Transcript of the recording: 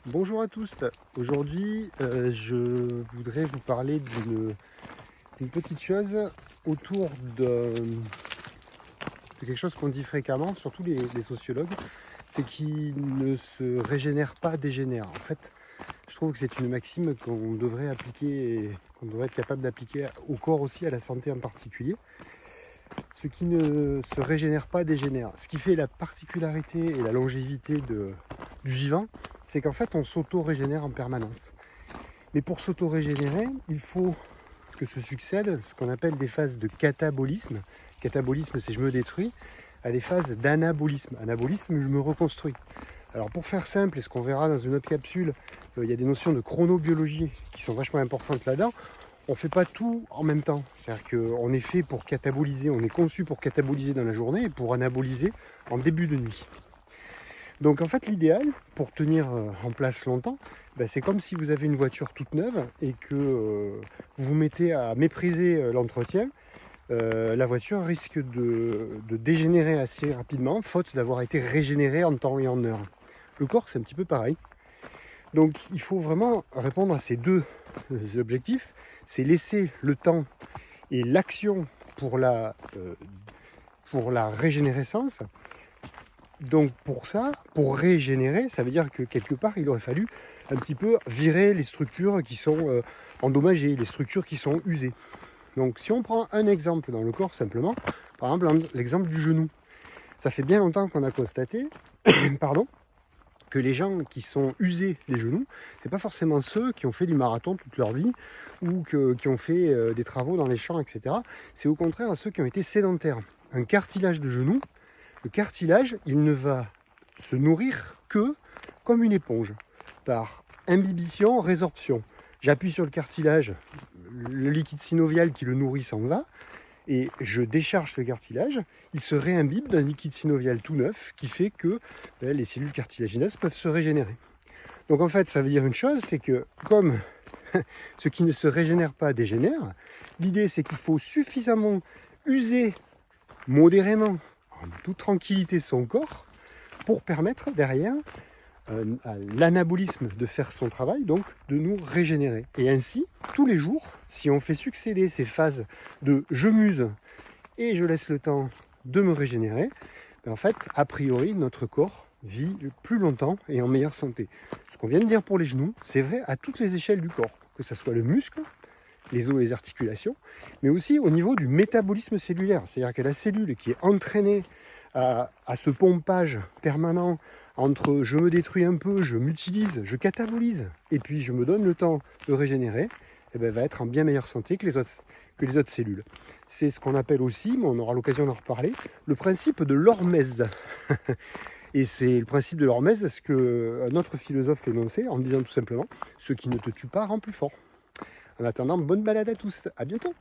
Bonjour à tous, aujourd'hui je voudrais vous parler d'une petite chose autour de quelque chose qu'on dit fréquemment, surtout les sociologues, c'est qu'il ne se régénère pas, dégénère. En fait, je trouve que c'est une maxime qu'on devrait appliquer, et qu'on devrait être capable d'appliquer au corps aussi, à la santé en particulier. Ce qui ne se régénère pas, dégénère. Ce qui fait la particularité et la longévité du vivant, c'est qu'en fait on s'auto-régénère en permanence. Mais pour s'auto-régénérer, il faut que se succèdent ce qu'on appelle des phases de catabolisme. Catabolisme, c'est je me détruis, à des phases d'anabolisme. Anabolisme, je me reconstruis. Alors pour faire simple, et ce qu'on verra dans une autre capsule, il y a des notions de chronobiologie qui sont vachement importantes là-dedans. On ne fait pas tout en même temps. C'est-à-dire qu'on est fait pour cataboliser, on est conçu pour cataboliser dans la journée et pour anaboliser en début de nuit. Donc en fait l'idéal pour tenir en place longtemps, c'est comme si vous avez une voiture toute neuve et que vous vous mettez à mépriser l'entretien. La voiture risque de dégénérer assez rapidement, faute d'avoir été régénérée en temps et en heure. Le corps, c'est un petit peu pareil. Donc il faut vraiment répondre à ces deux objectifs, c'est laisser le temps et l'action pour la régénérescence. Donc pour ça, pour régénérer, ça veut dire que quelque part, il aurait fallu un petit peu virer les structures qui sont endommagées, les structures qui sont usées. Donc si on prend un exemple dans le corps simplement, par exemple l'exemple du genou. Ça fait bien longtemps qu'on a constaté que les gens qui sont usés des genoux, c'est pas forcément ceux qui ont fait du marathon toute leur vie ou qui ont fait des travaux dans les champs, etc. C'est au contraire ceux qui ont été sédentaires. Un cartilage de genou, le cartilage, il ne va se nourrir que comme une éponge, par imbibition, résorption. J'appuie sur le cartilage, le liquide synovial qui le nourrit s'en va, et je décharge ce cartilage, il se réimbibe d'un liquide synovial tout neuf qui fait que les cellules cartilagineuses peuvent se régénérer. Donc en fait, ça veut dire une chose, c'est que comme ce qui ne se régénère pas dégénère, l'idée c'est qu'il faut suffisamment user modérément, en toute tranquillité, son corps pour permettre derrière à l'anabolisme de faire son travail, donc de nous régénérer. Et ainsi, tous les jours, si on fait succéder ces phases de je m'use et je laisse le temps de me régénérer, en fait, a priori, notre corps vit plus longtemps et en meilleure santé. Ce qu'on vient de dire pour les genoux, c'est vrai à toutes les échelles du corps, que ce soit le muscle, les os et les articulations, mais aussi au niveau du métabolisme cellulaire. C'est-à-dire que la cellule qui est entraînée à ce pompage permanent entre je me détruis un peu, je m'utilise, je catabolise, et puis je me donne le temps de régénérer, va être en bien meilleure santé que les autres cellules. C'est ce qu'on appelle aussi, mais on aura l'occasion d'en reparler, le principe de l'hormèse. Et c'est le principe de l'hormèse, ce qu'un autre philosophe énonçait en disant tout simplement « ce qui ne te tue pas rend plus fort ». En attendant, bonne balade à tous, à bientôt.